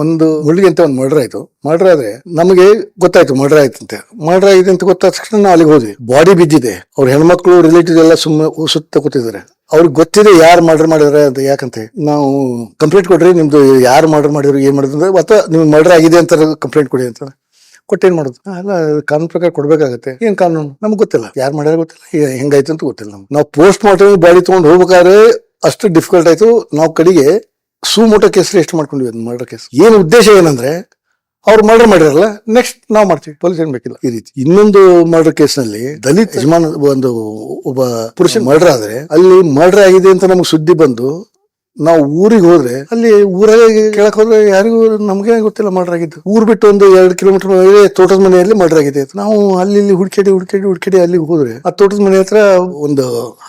ಒಂದು ಮುಳ್ಳಿಗೆ ಅಂತ ಒಂದು ಮರ್ಡರ್ ಆಯ್ತು. ಮರ್ಡರ್ ಆದ್ರೆ ನಮಗೆ ಗೊತ್ತಾಯ್ತು ಮರ್ಡರ್ ಆಯ್ತಂತೆ. ಮರ್ಡರ್ ಆಗಿದೆ ಅಂತ ಗೊತ್ತಾದ ತಕ್ಷಣ ನಾವು ಅಲ್ಲಿಗೆ ಹೋದ್ವಿ. ಬಾಡಿ ಬಿದ್ದಿದೆ, ಅವ್ರ ಹೆಣ್ಮಕ್ಳು ರಿಲೇಟಿವ್ ಎಲ್ಲ ಸುಮ್ಮನೆ ಸುತ್ತ ಕೂತಿದ್ದಾರೆ. ಅವ್ರಿಗೆ ಗೊತ್ತಿದೆ ಯಾರು ಮರ್ಡರ್ ಮಾಡಿದಾರೆ ಅಂತ. ಯಾಕಂತೆ ನಾವು ಕಂಪ್ಲೇಂಟ್ ಕೊಡ್ರಿ, ನಿಮ್ದು ಯಾರು ಮರ್ಡರ್ ಮಾಡಿದ್ರು, ಏನ್ ಮಾಡಿದ್ರು, ಅಥವಾ ನಿಮ್ಗೆ ಮರ್ಡರ್ ಆಗಿದೆ ಅಂತ ಕಂಪ್ಲೇಂಟ್ ಕೊಡಿ ಅಂತ. ಕೊಟ್ಟೇನ್ ಮಾಡೋದು? ಅಲ್ಲ, ಕಾನೂನು ಪ್ರಕಾರ ಕೊಡ್ಬೇಕಾಗತ್ತೆ. ಏನ್ ಕಾನೂನು ನಮ್ಗೆ ಗೊತ್ತಿಲ್ಲ, ಯಾರು ಮಾಡ್ಯಾರ ಗೊತ್ತಿಲ್ಲ, ಹೆಂಗಾಯ್ತು ಅಂತ ಗೊತ್ತಿಲ್ಲ. ನಾವು ಪೋಸ್ಟ್ ಮಾರ್ಟಮ್ ಬಾಡಿ ತಗೊಂಡು ಹೋಗ್ಬೇಕಾದ್ರೆ ಅಷ್ಟು ಡಿಫಿಕಲ್ಟ್ ಆಯ್ತು. ನಾವು ಕಡೆಗೆ ಸುಮೋಟೋ ಕೇಸ್ ರಿಜಿಸ್ಟರ್ ಮಾಡ್ಕೊಂಡ್ವಿ. ಅದು ಮರ್ಡರ್ ಕೇಸ್. ಏನು ಉದ್ದೇಶ ಏನಂದ್ರೆ, ಅವ್ರು ಮರ್ಡರ್ ಮಾಡಿರಲ್ಲ, ನೆಕ್ಸ್ಟ್ ನಾವು ಮಾಡ್ತೀವಿ, ಪೊಲೀಸ್ ಏನ್ ಬೇಕಿಲ್ಲ ಈ ರೀತಿ. ಇನ್ನೊಂದು ಮರ್ಡರ್ ಕೇಸ್ ನಲ್ಲಿ ದಲಿತ ಯಜಮಾನ ಒಬ್ಬ ಪುರುಷ ಮರ್ಡರ್ ಆದ್ರೆ, ಅಲ್ಲಿ ಮರ್ಡರ್ ಆಗಿದೆ ಅಂತ ನಮ್ಗೆ ಸುದ್ದಿ ಬಂದು ನಾವು ಊರಿಗೆ ಹೋದ್ರೆ, ಅಲ್ಲಿ ಊರಾಗ ಕೇಳಕ್ ಹೋದ್ರೆ ಯಾರಿಗೂ ನಮ್ಗೆ ಗೊತ್ತಿಲ್ಲ ಮರ್ಡರ್ ಆಗಿದ್ದು. ಊರ್ ಬಿಟ್ಟು ಒಂದು 2 ಕಿಲೋಮೀಟರ್ ತೋಟದ ಮನೆಯಲ್ಲಿ ಮರ್ಡರ್ ಆಗಿದೆ. ನಾವು ಅಲ್ಲಿ ಹುಡುಕಿ ಅಲ್ಲಿಗೆ ಹೋದ್ರೆ, ಆ ತೋಟದ ಮನೆ ಹತ್ರ ಒಂದು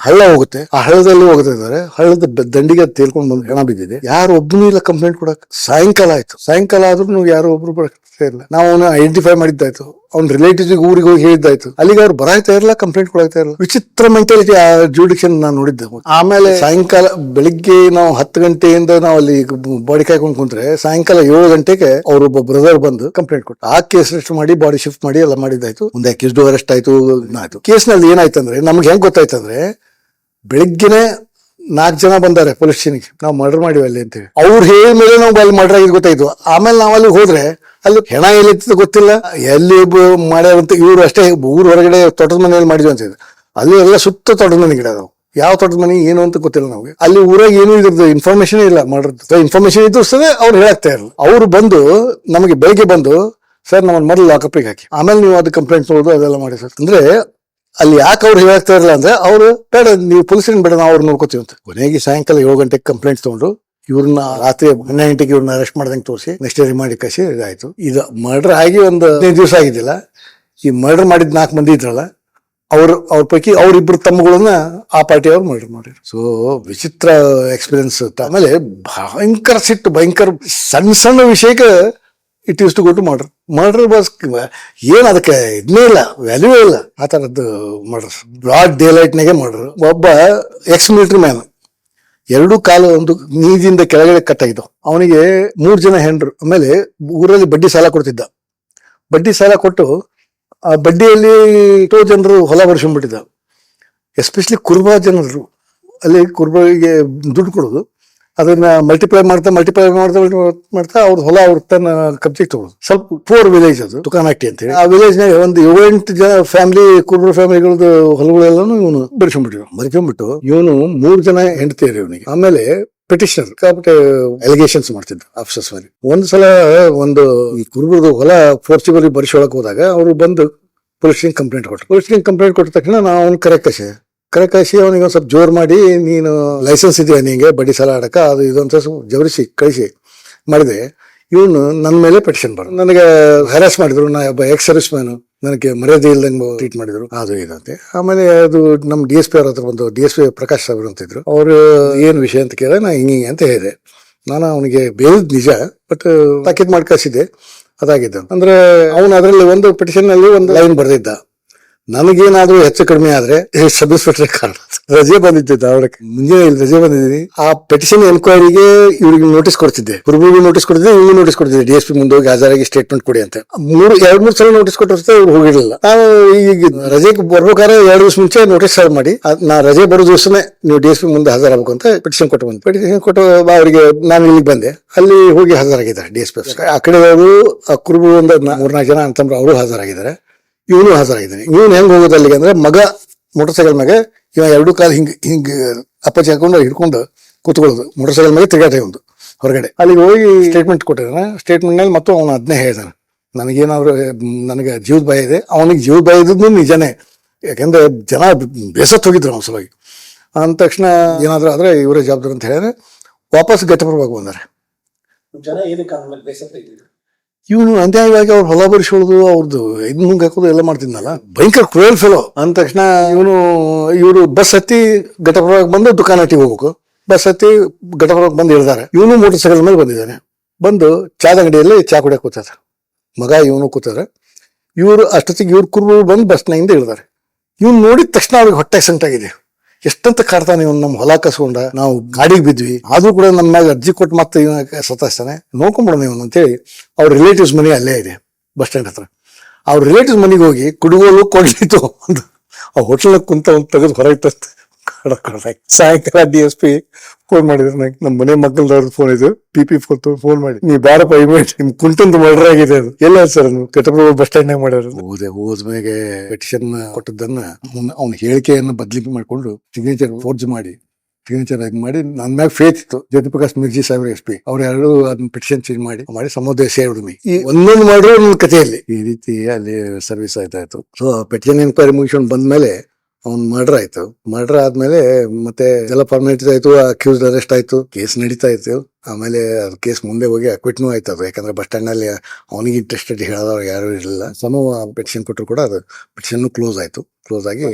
ಹಳ್ಳ ಹೋಗುತ್ತೆ. ಆ ಹಳ್ಳದಲ್ಲಿ ಹೋಗ್ತಾ ಇದಾರೆ. ಹಳ್ಳದ ದಂಡಿಗೆ ತೇಲ್ಕೊಂಡು ಬಂದು ಹೆಣ ಬಿದ್ದಿದೆ. ಯಾರು ಒಬ್ಬನೂ ಇಲ್ಲ ಕಂಪ್ಲೇಂಟ್ ಕೊಡಕ್. ಸಾಯಂಕಾಲ ಆಯ್ತು. ಸಾಯಂಕಾಲ ಆದ್ರೂ ಯಾರು ಒಬ್ರು ಬರಕ್ ಇಲ್ಲ. ನಾವು ಅವನ ಐಡೆಂಟಿಫೈ ಮಾಡಿದ್ದಾಯ್ತು, ಅವ್ನ ರಿಲೇಟಿವ್ಸ್ ಊರಿಗೆ ಹೋಗಿ ಹೇಳಿದ್ದಾಯ್ತು. ಅಲ್ಲಿಗೆ ಅವ್ರು ಬರಾಯ್ತಾ ಇರಲ್ಲ, ಕಂಪ್ಲೇಂಟ್ ಕೊಡಾಯ್ತಾ ಇರಲ್ಲ. ವಿಚಿತ್ರ ಮೆಂಟಾಲಿಟಿ ಆ ಜುಡಿಕ್ಷನ್ ನಾನು ನೋಡಿದ್ದೆ. ಆಮೇಲೆ ಸಾಯಂಕಾಲ, ಬೆಳಿಗ್ಗೆ ನಾವು 10 ಗಂಟೆಯಿಂದ ನಾವು ಅಲ್ಲಿ ಬಾಡಿ ಕಾಯ್ಕೊಂಡು ಕುಂತ್ರೆ, ಸಾಯಂಕಾಲ 7 ಗಂಟೆಗೆ ಅವ್ರೊಬ್ಬ ಬ್ರದರ್ ಬಂದು ಕಂಪ್ಲೇಂಟ್ ಕೊಟ್ಟು ಆ ಕೇಸ್ ರಿಜಿಸ್ಟರ್ ಮಾಡಿ ಬಾಡಿ ಶಿಫ್ಟ್ ಮಾಡಿ ಎಲ್ಲ ಮಾಡಿದ್ದಾಯ್ತು. ಒಂದು ಅಕ್ಯೂಸ್ಡ್ ಅರೆಸ್ಟ್ ಆಯ್ತು. ಕೇಸ್ ನಲ್ಲಿ ಏನಾಯ್ತಂದ್ರೆ, ನಮ್ಗೆ ಹೆಂಗ್ ಗೊತ್ತಾಯ್ತಂದ್ರೆ, ಬೆಳಿಗ್ಗೆನೆ 4 ಜನ ಬಂದಾರೆ ಪೊಲೀಸ್ ಸ್ಟೇಷನ್ಗೆ, ನಾವು ಮರ್ಡರ್ ಮಾಡಿವಿ ಅಲ್ಲಿ ಅಂತೇಳಿ. ಅವ್ರು ಹೇಳಿದ ಮೇಲೆ ನಾವು ಅಲ್ಲಿ ಮರ್ಡರ್ ಆಗಿದ್ ಗೊತ್ತಾಯ್ತು. ಆಮೇಲೆ ನಾವು ಅಲ್ಲಿ ಹೋದ್ರೆ, ಅಲ್ಲಿ ಹೆಣ ಎಲ್ಲಿ ಗೊತ್ತಿಲ್ಲ, ಎಲ್ಲಿ ಮಾಡ್ಯಾರಂತ. ಇವ್ರು ಅಷ್ಟೇ ಊರ್ ಹೊರಗಡೆ ತೋಟದ ಮನೆಯಲ್ಲಿ ಮಾಡಿದ್ವಿ ಅಂತ. ಅಲ್ಲಿ ಎಲ್ಲ ಸುತ್ತ ತೋಟದ ಮನೆ ಗಿಡ ಅದಾವ. ಯಾವ ತೋಟದ ಮನೆ ಏನು ಅಂತ ಗೊತ್ತಿಲ್ಲ ನಮ್ಗೆ. ಅಲ್ಲಿ ಊರಾಗ ಏನು ಇದ್ರದ್ದು ಇನ್ಫಾರ್ಮೇಶನ್ ಇಲ್ಲ. ಮರ್ಡರ್ ಇನ್ಫಾರ್ಮೇಶನ್ ಇದ್ದರೆ ಅವ್ರು ಹೇಳಾಗ್ತಾ ಇರಲ್ಲ. ಅವ್ರು ಬಂದು ನಮಗೆ ಬೆಳಿಗ್ಗೆ ಬಂದು, ಸರ್ ನಮ್ಮನ್ನ ಮೊದಲು ಲಾಕಪ್ಪಿಗೆ ಹಾಕಿ, ಆಮೇಲೆ ನೀವು ಅದು ಕಂಪ್ಲೇಂಟ್ ತೊಗೊಳೋದು ಅದೆಲ್ಲ ಮಾಡಿ ಸರ್ ಅಂದ್ರೆ. ಅಲ್ಲಿ ಯಾಕೆ ಅವ್ರು ಹೇಳಾಗ್ತಾ ಇರಲ್ಲ ಅಂದ್ರೆ, ಅವ್ರು ಬೇಡ, ನೀವು ಪೊಲೀಸರಿಗೆ ಬೇಡ, ನಾವು ಅವ್ರು ನೋಡ್ಕೋತೀವಿ ಅಂತ. ಕೊನೆಗೆ ಸಾಯಂಕಾಲ 7 ಗಂಟೆಗೆ ಕಂಪ್ಲೇಂಟ್ ತಗೊಂಡು ಇವ್ರನ್ನ ರಾತ್ರಿ 12 ಗಂಟೆಗೆ ಇವ್ರನ್ನ ಅರೆಸ್ಟ್ ಮಾಡ್ದಂಗೆ ತೋರಿಸಿ ನೆಕ್ಸ್ಟ್ ರಿಮಾಂಡ್ ಕಳಿಸಿ ಇದಾಯ್ತು. ಇದು ಮರ್ಡರ್ ಆಗಿ ಒಂದು 15 ದಿವಸ ಆಗಿದ್ದಿಲ್ಲ. ಈ ಮರ್ಡರ್ ಮಾಡಿದ 4 ಮಂದಿ ಇದ್ರಲ್ಲ, ಅವ್ರ ಪೈಕಿ ಅವ್ರಿಬ್ರು ತಮ್ಮಗಳನ್ನ ಆ ಪಾರ್ಟಿ ಅವ್ರು ಮರ್ಡರ್ ಮಾಡಿದ್ರು. ಸೊ ವಿಚಿತ್ರ ಎಕ್ಸ್ಪೀರಿಯನ್ಸ್. ಆಮೇಲೆ ಭಯಂಕರ ಸಿಟ್ಟು, ಭಯಂಕರ ಸಣ್ಣ ವಿಷಯಕ್ಕೆ it use to go to murder boss. ಏನ್ ಅದಕ್ಕೆ ಇದನ್ನೇ ಇಲ್ಲ, ವ್ಯಾಲ್ಯೂ ಇಲ್ಲ. ಆ ತರದ್ದು ಮರ್ಡರ್, ಬ್ರಾಡ್ ಡೇ ಲೈಟ್ನಾಗೆ ಮರ್ಡರ್. ಒಬ್ಬ ಎಕ್ಸ್ ಮಿಲಿಟರಿ ಮ್ಯಾನ್, 2 ಕಾಲು ಒಂದು ನೀದಿಂದ ಕೆಳಗಡೆ ಕಟ್ಟಾಗಿದ್ದವು. ಅವನಿಗೆ 3 ಜನ ಹೆಂಡ್ರು. ಆಮೇಲೆ ಊರಲ್ಲಿ ಬಡ್ಡಿ ಸಾಲ ಕೊಡ್ತಿದ್ದ. ಬಡ್ಡಿ ಸಾಲ ಕೊಟ್ಟು ಆ ಬಡ್ಡಿಯಲ್ಲಿ ಎಷ್ಟೋ ಜನರು ಹೊಲ ಬರ್ಸ್ಕೊಂಡ್ಬಿಟ್ಟಿದ್ದ. ಎಸ್ಪೆಷಲಿ ಕುರುಬ ಜನರು. ಅಲ್ಲಿ ಕುರುಬರಿಗೆ ದುಡ್ಡು ಕೊಡೋದು, ಅದನ್ನ ಮಲ್ಟಿಪ್ಲೈ ಮಾಡ್ತಾ ಅವ್ರ ಹೊಲ ಅವ್ರ ತನ್ನ ಕಬ್ಜೆಗೆ ತಗೊಳ್ಳೋದು. ಸ್ವಲ್ಪ ಪೂರ್ ವಿಲೇಜ್ ಅದು, ತುಕಾನಟ್ಟಿ ಅಂತೇಳಿ. ಆ ವಿಲೇಜ್ನಾಗ ಒಂದು 7-8 ಜನ ಫ್ಯಾಮಿಲಿ, ಕುರುಬರ ಫ್ಯಾಮಿಲಿಗಳದ್ದು ಹೊಲಗಳೆಲ್ಲಾನು ಇವನು ಬರ್ಸ್ಕೊಂಡ್ಬಿಟ್ಟು ಇವನು 3 ಜನ ಹೆಂಡತಿಯರು ಇವನಿಗೆ. ಆಮೇಲೆ ಪಿಟಿಷನರ್ కాబట్టి ಅಲಿಗೇಷನ್ಸ್ ಮಾಡ್ತಿದ್ರು ಆಫೀಸರ್ಸ್ ಮೇಲೆ. ಒಂದ್ಸಲ ಒಂದು ಈ ಕುರುಬರದು ಹೊಲ ಫೋರ್ಸಿಬಲಿ ಬರ್ಸೊಳಕ್ ಹೋದಾಗ ಅವ್ರು ಬಂದು ಪೊಲೀಸ್ ಸ್ಟೇಷನ್ ಕಂಪ್ಲೇಂಟ್ ಕೊಟ್ಟರು. ಪೊಲೀಸ್ ಸ್ಟೇಷನ್ ಕಂಪ್ಲೇಂಟ್ ಕೊಟ್ಟ ತಕ್ಷಣ ನಾವು ಅವ್ನು ಕರೆಕಾಶಿ ಅವನಿಗೆ ಒಂದ್ ಸ್ವಲ್ಪ ಜೋರ್ ಮಾಡಿ, ನೀನು ಲೈಸೆನ್ಸ್ ಇದೆಯಾ ನಿಂಗೆ ಬಡ್ಡಿ ಸಾಲ ಆಡಕ, ಅದು ಇದು ಅಂತ ಜವರಿಸಿ ಕಳಿಸಿ ಮಾಡಿದೆ. ಇವನು ನನ್ನ ಮೇಲೆ ಪೆಟಿಷನ್ ಬರೋದು. ನನಗೆ ಹ್ಯಾರಾಸ್ ಮಾಡಿದ್ರು. ನಾ ಒಬ್ಬ ಎಕ್ಸ್ ಸರ್ವಿಸ್ ಮ್ಯಾನ್, ನನಗೆ ಮರ್ಯಾದೆ ಇಲ್ದಂಗೆ ಟ್ರೀಟ್ ಮಾಡಿದ್ರು, ಅದು ಇದಂತೆ. ಆಮೇಲೆ ಅದು ನಮ್ಮ DSP ಅವ್ರ ಹತ್ರ ಬಂದು, DSP ಪ್ರಕಾಶ್ ಸಾಹೇಬ್ರು ಅಂತಿದ್ರು. ಅವ್ರು ಏನ್ ವಿಷಯ ಅಂತ ಕೇಳಿದ್ರೆ ನಾ ಹಿಂಗೆ ಅಂತ ಹೇಳಿದೆ. ನಾನು ಅವನಿಗೆ ಬೇರೆದ್ ನಿಜ, ಬಟ್ ತಾಕೀತ್ ಮಾಡಿ ಕಳಿಸಿದ್ದೆ, ಅದಾಗಿದ್ದು. ಅಂದ್ರೆ ಅವನು ಅದರಲ್ಲಿ ಒಂದು ಪಿಟಿಷನ್ ನಲ್ಲಿ ಒಂದು ಲೈನ್ ಬರೆದಿದ್ದ, ನನಗೇನಾದ್ರೂ ಹೆಚ್ಚು ಕಡಿಮೆ ಆದ್ರೆ ಸಬ್ ಇನ್ಸ್ಪೆಕ್ಟರ್ ಕಾರಣ. ರಜೆ ಬಂದಿದ್ದ, ಅವ್ರಿಗೆ ಮುಂಜಾನೆ ರಜೆ ಬಂದಿದ್ದೀನಿ. ಆ ಪೆಟಿಷನ್ ಎನ್ಕ್ವೈರಿಗೆ ಇವ್ರಿಗೆ ನೋಟಿಸ್ ಕೊಡ್ತಿದ್ದೆ, ಕುರುಬರಿಗೆ ನೋಟಿಸ್ ಕೊಡ್ತಿದ್ದೆ, ಇವ್ರಿಗೆ ನೋಟಿಸ್ ಕೊಡ್ತಿದ್ದೆ. DSP ಮುಂದೆ ಹೋಗಿ ಹಾಜರಾಗಿ ಸ್ಟೇಟ್ಮೆಂಟ್ ಕೊಡಿ ಅಂತ. 2-3 ಸಲ ನೋಟಿಸ್ ಕೊಟ್ಟಿರ್ತೆ, ಇವ್ರು ಹೋಗಿರ್ಲಿಲ್ಲ. ನಾನು ಈಗ ರಜೆಗೆ ಬರ್ಬೇಕಾದ್ರೆ 2 ದಿವಸ ಮುಂಚೆ ನೋಟಿಸ್ ಸರ್ವ್ ಮಾಡಿ, ನಾ ರಜೆ ಬರೋ ದಿವಸನೇ ನೀವು DSP ಮುಂದೆ ಹಾಜರಾಗಬೇಕು ಅಂತ ಪೆಟಿಷನ್ ಕೊಟ್ಟು ಬಂದೆ. ಪೆಟಿಷನ್ ಕೊಟ್ಟು ಅವರಿಗೆ ನಾನು ಇಲ್ಲಿಗೆ ಬಂದೆ. ಅಲ್ಲಿ ಹೋಗಿ ಹಾಜರಾಗಿದ್ದಾರೆ DSP. ಆ ಕಡೆ ಅವರು ಆ ಕುರುಬರು ಒಂದು 3-4 ಜನ ಅಂತಂದ್ರೆ ಅವರು ಹಾಜರಾಗಿದ್ದಾರೆ, ಇವನು ಹಾಜರಾಗಿದ್ದಾನೆ. ಇವನು ಹೆಂಗ್ ಹೋಗೋದು ಅಲ್ಲಿಗೆ ಅಂದ್ರೆ, ಮಗ ಮೋಟರ್ ಸೈಕಲ್ ಮ್ಯಾಗೆ, ಇವ 2 ಕಾಲು ಹಿಂಗ್ ಅಪ್ಪಚ್ಚಿ ಹಾಕೊಂಡು ಹಿಡ್ಕೊಂಡು ಕೂತ್ಕೊಳ್ಳೋದು, ಮೋಟರ್ ಸೈಕಲ್ ಮ್ಯಾಗೆ ತಿರುಗಾಟ ಒಂದು ಹೊರಗಡೆ. ಅಲ್ಲಿಗೆ ಹೋಗಿ ಸ್ಟೇಟ್ಮೆಂಟ್ ಕೊಟ್ಟಿದ್ದಾನೆ. ಸ್ಟೇಟ್ಮೆಂಟ್ ನಲ್ಲಿ ಮತ್ತು ಅವನು ಅದನ್ನೇ ಹೇಳಿದಾನೆ, ನನಗೇನಾದ್ರು ನನಗೆ ಜೀವದ ಭಯ ಇದೆ. ಅವನಿಗೆ ಜೀವದ ಭಯ ಇದ್ದು ನಿಜನೇ, ಯಾಕಂದ್ರೆ ಜನ ಬೇಸತ್ತು ಹೋಗಿದ್ರು ಅವನ ಸಲುವಾಗಿ. ಅಂದ ತಕ್ಷಣ ಏನಾದ್ರು ಆದ್ರೆ ಇವರೇ ಜವಾಬ್ದಾರಿ ಅಂತ ಹೇಳಿದ್ರೆ ವಾಪಸ್ ಘಟಪ್ರಭಾಗ್ ಬಂದಾರೆ. ಜನ ಏನಕ್ಕೆ ಆದ್ಮೇಲೆ ಬೇಸತ್ತ ಇದ್ರು? ಇವನು ಅನ್ಯಾಯವಾಗಿ ಅವ್ರ ಹೊಲ ಬರಿಸೋದು ಅವ್ರದ್ದು ಇದ್ ನುಂಗ್ ಹಾಕೋದು ಎಲ್ಲ ಮಾಡ್ತಿದ್ನಲ್ಲ, ಭಯಂಕರ ಕ್ರೂಯಲ್ ಫೆಲೋ. ಅಂದ ತಕ್ಷಣ ಇವರು ಬಸ್ ಹತ್ತಿ ಘಟಪ್ರಭಾಗ್ ಬಂದು ದುಕಾನಟ್ಟಿಗೆ ಹೋಗ್ಬೇಕು. ಬಸ್ ಹತ್ತಿ ಘಟಪ್ರಭಾಗ್ ಬಂದು ಇಳಿದಾರೆ. ಇವನು ಮೋಟರ್ ಸೈಕಲ್ ಮೇಲೆ ಬಂದಿದ್ದಾನೆ. ಬಂದು ಚಾದ ಅಂಗಡಿಯಲ್ಲಿ ಚಾ ಕುಡಿಯಕ್ಕೆ ಕೂತಾರ. ಮಗ ಇವನು ಕೂತಾರ. ಇವರು ಅಷ್ಟೊತ್ತಿಗೆ ಇವ್ರು ಕುರುಬರು ಬಂದು ಬಸ್ನಿಂದ ಇಳಿದಾರೆ. ಇವ್ನು ನೋಡಿದ ತಕ್ಷಣ ಅವ್ರಿಗೆ ಹೊಟ್ಟೆ ಸಂಟಾಗಿದೆ. ಎಷ್ಟಂತ ಕಾಡ್ತಾನೆ ಇವನು, ನಮ್ಮ ಹೊಲ ಕಸ್ಕೊಂಡ, ನಾವು ಗಾಡಿಗೆ ಬಿದ್ವಿ, ಆದ್ರೂ ಕೂಡ ನಮ್ಮ ಮ್ಯಾಗ ಅರ್ಜಿ ಕೊಟ್ಟು ಮತ್ತೆ ಇವನ ಸತಾಯಿಸ್ತಾನೆ, ನೋಡ್ಕೊಂಡ್ಬಿಡೋಣ ಇವನು ಅಂತೇಳಿ ಅವ್ರ ರಿಲೇಟಿವ್ಸ್ ಮನೆ ಅಲ್ಲೇ ಇದೆ ಬಸ್ ಸ್ಟ್ಯಾಂಡ್ ಹತ್ರ. ಅವ್ರ ರಿಲೇಟಿವ್ಸ್ ಮನೆಗೆ ಹೋಗಿ ಕುಡುಗೋಲು ಕೊಡ್ಲಿತ್ತು ಒಂದು ಆ ಹೋಟೆಲ್ ಕುಂತ ಒಂದು ತೆಗೆದು ಹೊರಗೆ ತಂದು ಸಾಯಂಕಾಲ DSP ಫೋನ್ ಮಾಡಿದ್ರು ನಂಗೆ. ನಮ್ಮ ಮನೆ ಮಕ್ಕಳದವ್ರದ್ದು ಫೋನ್ ಇದು, PP ಫೋನ್ ಮಾಡಿ, ನೀ ಬ್ಯಾರಪ್ಪ ಇಮಿಡಿಯೇಟ್ ನಿಮ್ ಕುಂತಂದು ಮರ್ಡರ್ ಆಗಿದೆ ಅದು. ಎಲ್ಲ ಸರ್ ಕಟಪ್ರಭು ಬಸ್ ಸ್ಟ್ಯಾಂಡ್ ನಾಗ ಮಾಡ್ಯಾರ. ಹೋದ್ಮೇಲೆ ಪೆಟಿಷನ್ ಕೊಟ್ಟದನ್ನ ಅವ್ನ ಹೇಳಿಕೆಯನ್ನು ಬದಲಿ ಮಾಡಿಕೊಂಡು ಸಿಗ್ನೇಚರ್ ಫೋರ್ಜ್ ಮಾಡಿ ಸಿಗ್ನೇಚರ್ ಮಾಡಿ ನನ್ನ ಮ್ಯಾಗ ಫೇತ್ ಇತ್ತು. ಜ್ಯೋತಿಪ್ರಕಾಶ್ ಮಿರ್ಜಿ ಸಾಹೇಬ್ರ SP ಅವ್ರು ಎರಡು ಅದನ್ನ ಪಿಟಿಷನ್ ಚೇಂಜ್ ಮಾಡಿ ಸಮುದಾಯ ಸೇರಿದ್ಮಿ. ಈ ಒಂದೊಂದು ಮಾಡಿರೋ ಒಂದೊಂದು ಕಥೆಯಲ್ಲಿ ಈ ರೀತಿ ಅಲ್ಲಿ ಸರ್ವಿಸ್ ಆಯ್ತಾಯ್ತು. ಸೊ ಪೆಟಿಷನ್ ಎನ್ಕ್ವೈರಿ ಮುಗಿಸ್ಕೊಂಡು ಬಂದ್ಮೇಲೆ ಅವ್ನ್ ಮರ್ಡರ್ ಆಯ್ತು. ಮರ್ಡರ್ ಆದ್ಮೇಲೆ ಮತ್ತೆ ಎಲ್ಲ ಪರ್ಮನೆಂಟ್ ಆಯ್ತು, ಅಕ್ಯೂಸ್ಡ್ ಅರೆಸ್ಟ್ ಆಯ್ತು, ಕೇಸ್ ನಡೀತಾ ಇತ್ತು. ಆಮೇಲೆ ಕೇಸ್ ಮುಂದೆ ಹೋಗಿ ಅಕ್ವಿಟ್ನೂ ಆಯ್ತು ಅದು. ಯಾಕಂದ್ರೆ ಬಸ್ ಸ್ಟ್ಯಾಂಡ್ ನಲ್ಲಿ ಅವನಿಗೆ ಇಂಟ್ರೆಸ್ಟೆಡ್ ಹೇಳೋರು ಯಾರು ಇರಲಿಲ್ಲ. ಪೆಟಿಷನ್ ಕೊಟ್ಟರು ಕೂಡ ಅದು ಪೆಟಿಷನ್ ಕ್ಲೋಸ್ ಆಯ್ತು. ಕ್ಲೋಸ್ ಆಗಿ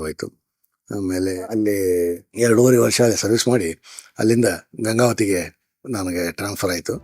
ಹೋಯ್ತು. ಆಮೇಲೆ ಅಲ್ಲಿ 2.5 ವರ್ಷ ಸರ್ವಿಸ್ ಮಾಡಿ ಅಲ್ಲಿಂದ ಗಂಗಾವತಿಗೆ ನನಗೆ ಟ್ರಾನ್ಸ್ಫರ್ ಆಯ್ತು.